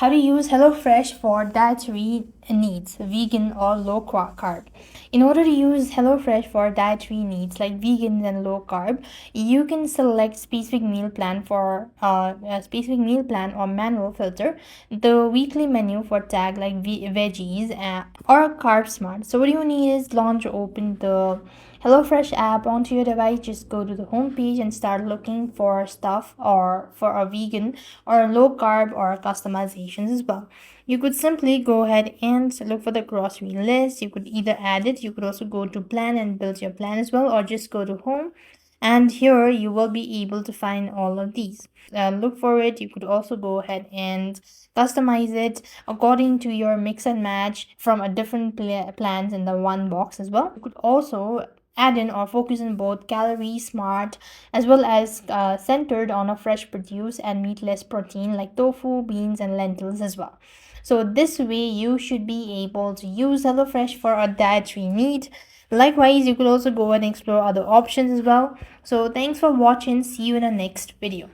How to use HelloFresh for dietary needs, vegan or low carb. In order to use HelloFresh for dietary needs like vegan and low carb, you can select specific meal plan for a specific meal plan or manual filter the weekly menu for tag like veggies or Carb Smart. So what you need is launch or open the HelloFresh app onto your device. Just go to the home page and start looking for stuff or for a vegan or low carb or customizations as well. You could simply go ahead and look for the grocery list. You could either add it, you could also go to plan and build your plan as well, or just go to home. And here you will be able to find all of these. Look for it. You could also go ahead and customize it according to your mix and match from a different plans in the one box as well. You could also add in or focus on both calorie smart as well as centered on a fresh produce and meatless protein like tofu, beans, and lentils as well. So this way you should be able to use HelloFresh for a dietary need. Likewise, you could also go and explore other options as well. So thanks for watching. See you in the next video.